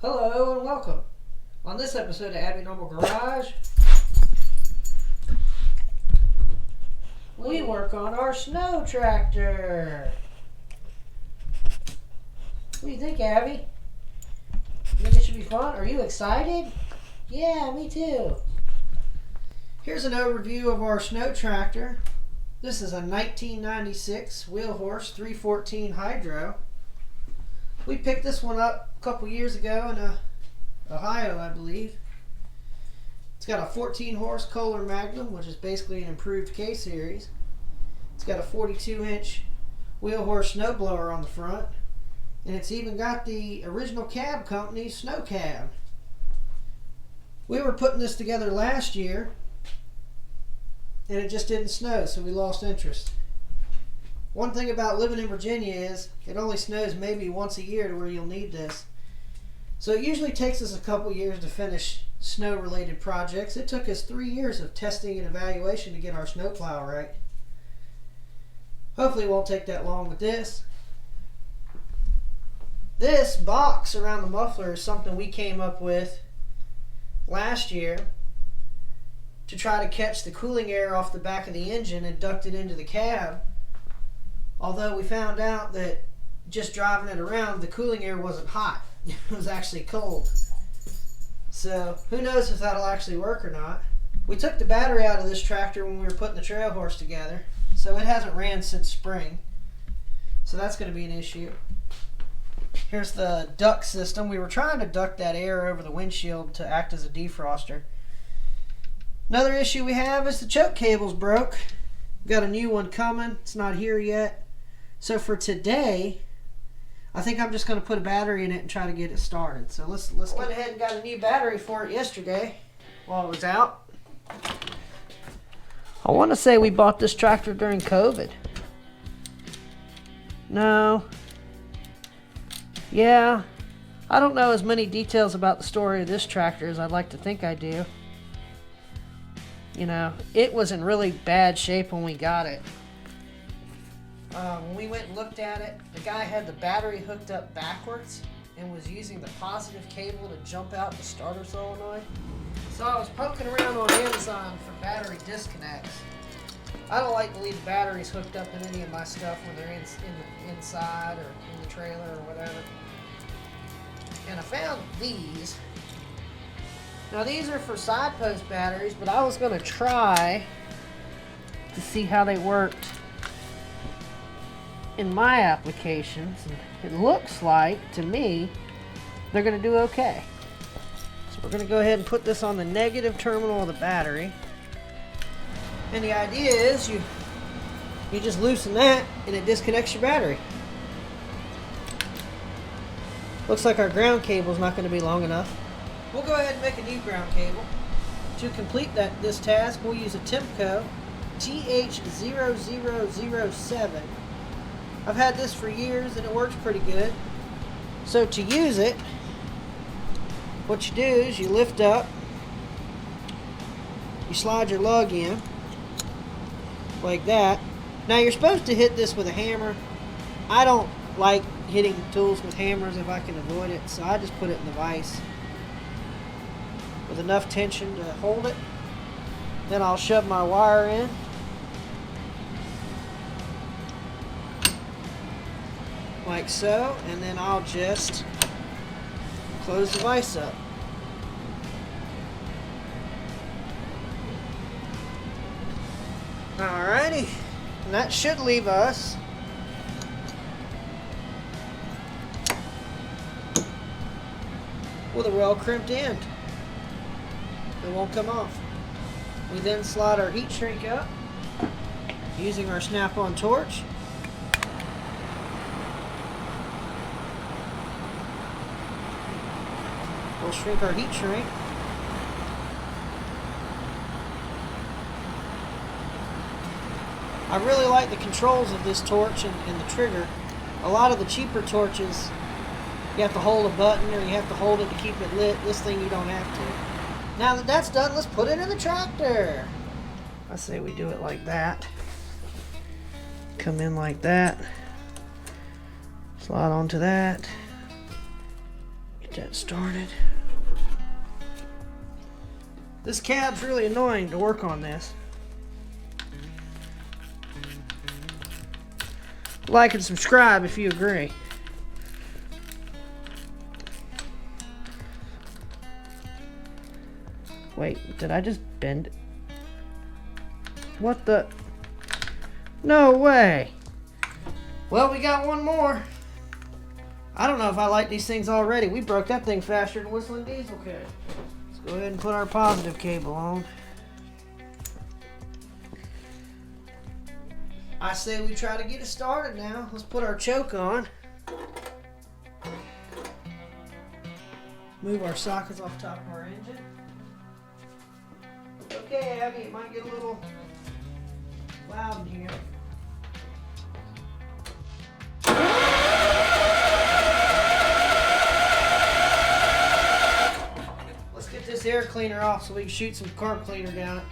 Hello and welcome. On this episode of Abby Normal Garage, we work on our snow tractor. What do you think, Abby? You think it should be fun? Are you excited? Yeah, me too. Here's an overview of our snow tractor. This is a 1996 wheel horse 314 Hydro. We picked this one up a couple years ago in Ohio, I believe. It's got a 14 horse Kohler Magnum, which is basically an improved K series. It's got a 42-inch wheel horse snowblower on the front, and it's even got the original cab company's snow cab. We were putting this together last year, and it just didn't snow, so we lost interest. One thing about living in Virginia is it only snows maybe once a year to where you'll need this. So it usually takes us a couple years to finish snow-related projects. It took us 3 years of testing and evaluation to get our snowplow right. Hopefully it won't take that long with this. This box around the muffler is something we came up with last year to try to catch the cooling air off the back of the engine and duct it into the cab. Although we found out that just driving it around, the cooling air wasn't hot. It was actually cold. So who knows if that'll actually work or not. We took the battery out of this tractor when we were putting the trail horse together, so it hasn't ran since spring. So that's going to be an issue. Here's the duct system. We were trying to duct that air over the windshield to act as a defroster. Another issue we have is the choke cable's broke. Got a new one coming. It's not here yet. So for today, I think I'm just going to put a battery in it and try to get it started. So let's went ahead and got a new battery for it yesterday while it was out. I want to say we bought this tractor during COVID. No. Yeah. I don't know as many details about the story of this tractor as I'd like to think I do. You know, it was in really bad shape when we got it. When we went and looked at it, the guy had the battery hooked up backwards and was using the positive cable to jump out the starter solenoid. So I was poking around on Amazon for battery disconnects. I don't like to leave batteries hooked up in any of my stuff when they're inside or in the trailer or whatever. And I found these. Now these are for side post batteries, but I was going to try to see how they worked in my applications. And it looks like, to me, they're going to do okay. So we're going to go ahead and put this on the negative terminal of the battery. And the idea is you just loosen that and it disconnects your battery. Looks like our ground cable is not going to be long enough. We'll go ahead and make a new ground cable. To complete this task, we'll use a Temco TH0007. I've had this for years and it works pretty good. So to use it, what you do is you lift up, you slide your lug in, like that. Now you're supposed to hit this with a hammer. I don't like hitting tools with hammers if I can avoid it, so I just put it in the vise with enough tension to hold it. Then I'll shove my wire in. Like so, and then I'll just close the vise up. Alrighty, and that should leave us with a well crimped end. It won't come off. We then slide our heat shrink up using our snap-on torch. We'll shrink our heat shrink. I really like the controls of this torch and the trigger. A lot of the cheaper torches, you have to hold a button or you have to hold it to keep it lit. This thing you don't have to. Now that that's done, let's put it in the tractor. I say we do it like that. Come in like that. Slide onto that. that started. This cab's really annoying to work on this. Like and subscribe if you agree. Wait, did I just bend it? What the? No way. Well, we got one more. I don't know if I like these things already. We broke that thing faster than Whistling Diesel could. Let's go ahead and put our positive cable on. I say we try to get it started now. Let's put our choke on. Move our sockets off the top of our engine. Okay, Abby, it might get a little loud in here. Let's get this air cleaner off so we can shoot some carb cleaner down it.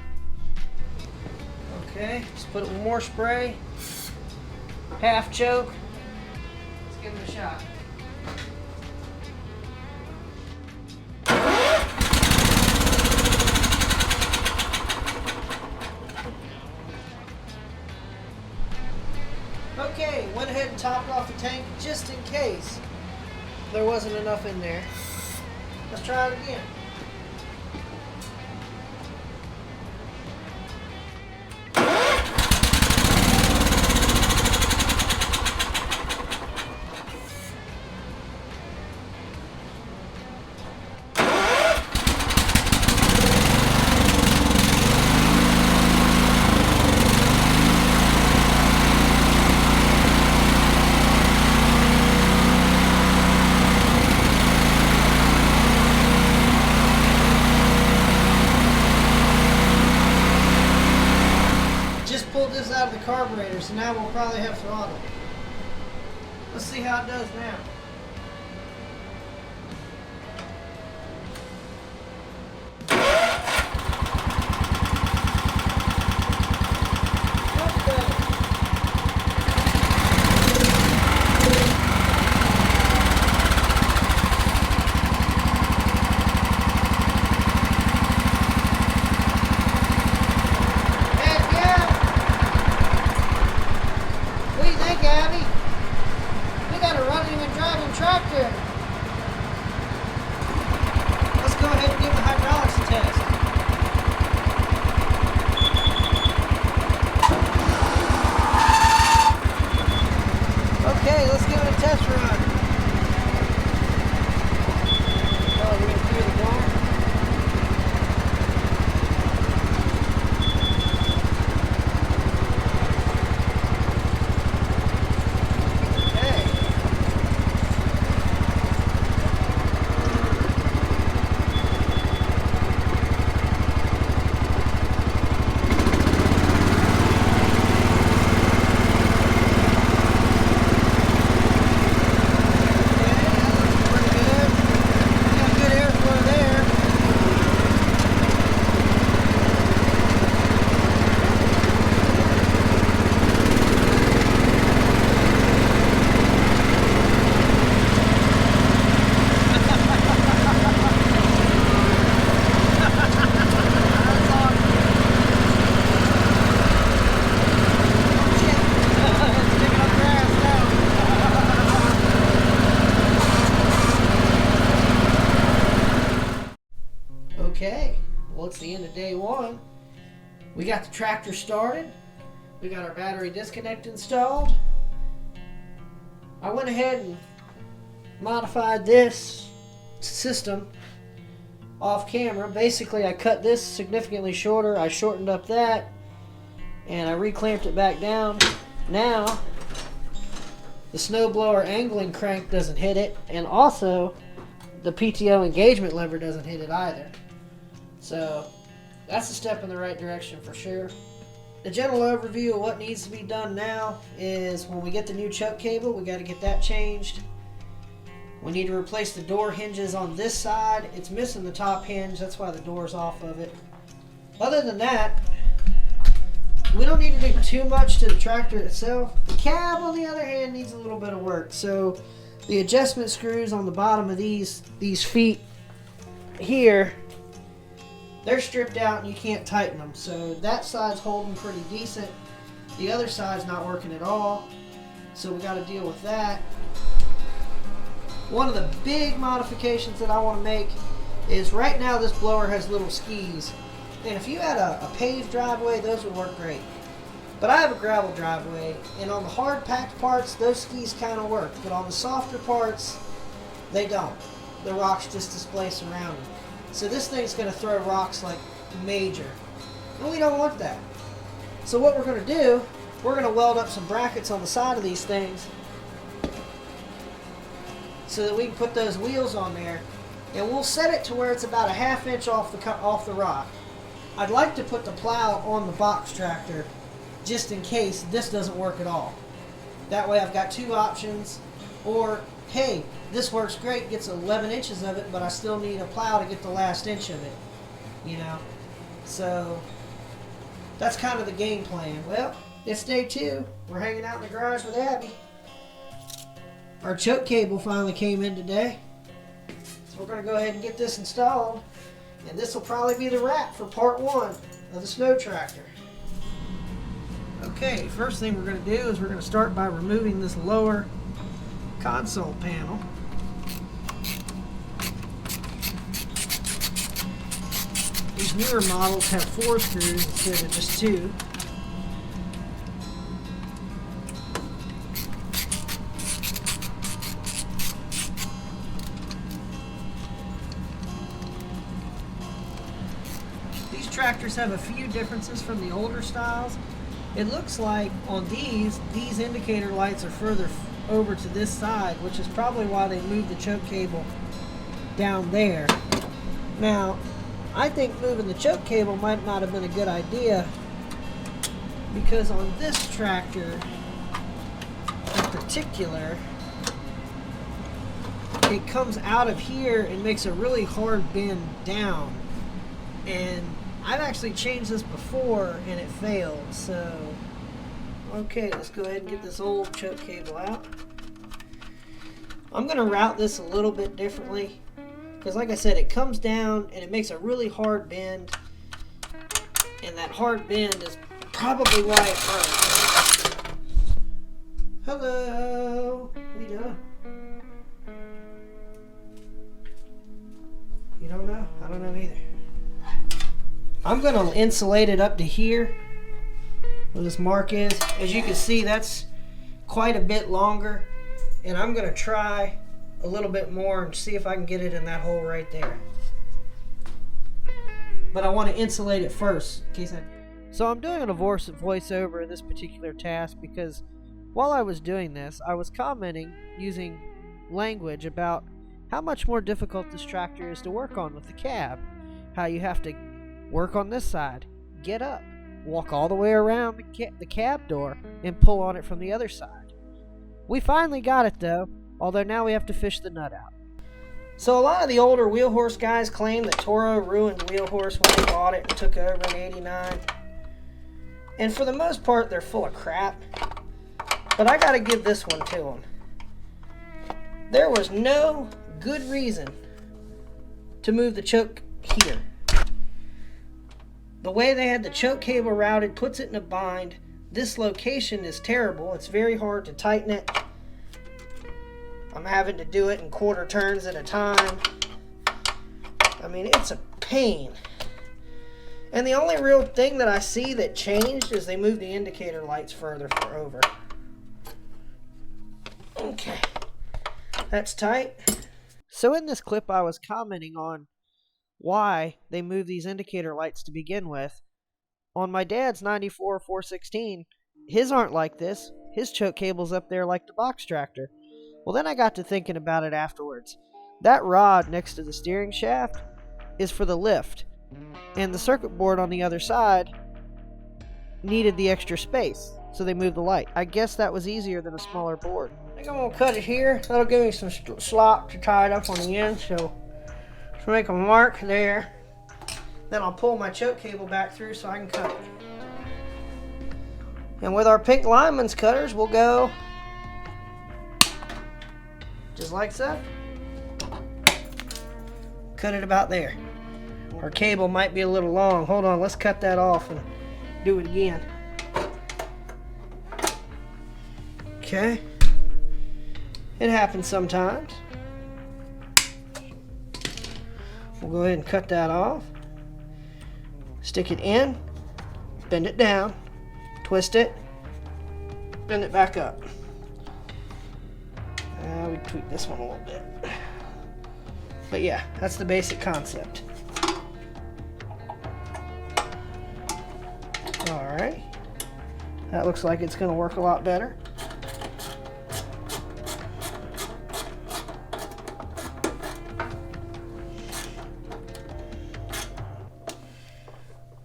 Okay, let's put one more spray. Half choke. Let's give it a shot. Okay, went ahead and topped off the tank just in case there wasn't enough in there. Let's try it again. Pulled this out of the carburetor, so now we'll probably have throttle. Let's see how it does now. Abby, we got a running and driving tractor. Let's go ahead and give the hydraulics a test. Okay, let's give it a test run. Oh, we're going to clear the door. Okay, well, it's the end of day one. We got the tractor started. We got our battery disconnect installed. I went ahead and modified this system off camera. Basically, I cut this significantly shorter. I shortened up that, and I reclamped it back down. Now, the snowblower angling crank doesn't hit it, and also the PTO engagement lever doesn't hit it either. So that's a step in the right direction for sure. The general overview of what needs to be done now is when we get the new choke cable, we got to get that changed. We need to replace the door hinges on this side. It's missing the top hinge, that's why the door's off of it. Other than that, we don't need to do too much to the tractor itself. The cab, on the other hand, needs a little bit of work. So The adjustment screws on the bottom of these feet here, they're stripped out and you can't tighten them. So that side's holding pretty decent. The other side's not working at all. So we got to deal with that. One of the big modifications that I want to make is right now this blower has little skis. And if you had a paved driveway, those would work great. But I have a gravel driveway, and on the hard packed parts, those skis kind of work. But on the softer parts, they don't. The rocks just displace around them. So this thing's going to throw rocks like major. And we don't want that. So what we're going to do, we're going to weld up some brackets on the side of these things so that we can put those wheels on there. And we'll set it to where it's about a ½ inch off the rock. I'd like to put the plow on the box tractor just in case this doesn't work at all. That way I've got two options. Or, hey, this works great, gets 11 inches of it, but I still need a plow to get the last inch of it. You know? So, that's kind of the game plan. Well, it's day 2. We're hanging out in the garage with Abby. Our choke cable finally came in today. So we're going to go ahead and get this installed. And this will probably be the wrap for part 1 of the snow tractor. Okay, first thing we're going to do is we're going to start by removing this lower console panel. These newer models have 4 screws instead of just 2. These tractors have a few differences from the older styles. It looks like on these indicator lights are further over to this side, which is probably why they moved the choke cable down there. Now, I think moving the choke cable might not have been a good idea, because on this tractor in particular, it comes out of here and makes a really hard bend down. And I've actually changed this before and it failed, so okay, let's go ahead and get this old choke cable out. I'm going to route this a little bit differently because, like I said, it comes down and it makes a really hard bend, and that hard bend is probably why it broke. Hello, what are you doing? You don't know? I don't know either. I'm going to insulate it up to here where this mark is. As you can see, that's quite a bit longer, and I'm going to try a little bit more and see if I can get it in that hole right there. But I want to insulate it first in case I... So I'm doing a voiceover in this particular task because while I was doing this, I was commenting using language about how much more difficult this tractor is to work on with the cab. How you have to work on this side, get up, walk all the way around the cab door, and pull on it from the other side. We finally got it though, although now we have to fish the nut out. So a lot of the older wheel horse guys claim that Toro ruined wheel horse when they bought it and took over in '89. And for the most part, they're full of crap. But I gotta give this one to them. There was no good reason to move the choke here. The way they had the choke cable routed puts it in a bind. This location is terrible. It's very hard to tighten it. I'm having to do it in quarter turns at a time. I mean, it's a pain. And the only real thing that I see that changed is they moved the indicator lights further over. Okay, that's tight. So in this clip I was commenting on why they moved these indicator lights to begin with. On my dad's 94 416, his aren't like this. His choke cable's up there like the box tractor. Well, then I got to thinking about it afterwards. That rod next to the steering shaft is for the lift, and the circuit board on the other side needed the extra space, so they moved the light. I guess that was easier than a smaller board. I think I'm going to cut it here. That'll give me some slop to tie it up on the end, so let's make a mark there. Then I'll pull my choke cable back through so I can cut it. And with our pink lineman's cutters, we'll go like so. Cut it about there. Our cable might be a little long. Hold on, let's cut that off and do it again. Okay. It happens sometimes. We'll go ahead and cut that off. Stick it in, bend it down, twist it, bend it back up. We tweak this one a little bit. But yeah, that's the basic concept. Alright. That looks like it's going to work a lot better.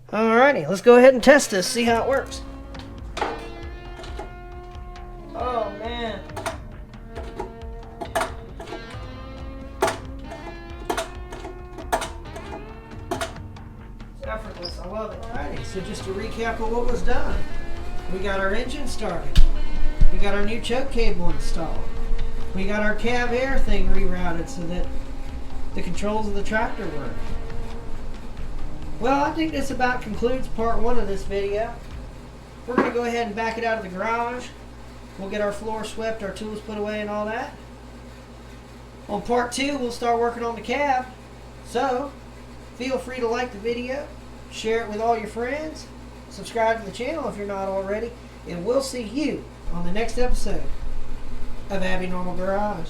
Alrighty, let's go ahead and test this, see how it works. Oh man. It's effortless, I love it. Alrighty, so just to recap of what was done. We got our engine started. We got our new choke cable installed. We got our cab air thing rerouted so that the controls of the tractor work. Well, I think this about concludes part 1 of this video. We're going to go ahead and back it out of the garage. We'll get our floor swept, our tools put away and all that. On part 2, we'll start working on the cab. So, feel free to like the video, share it with all your friends, subscribe to the channel if you're not already, and we'll see you on the next episode of Abby Normal Garage.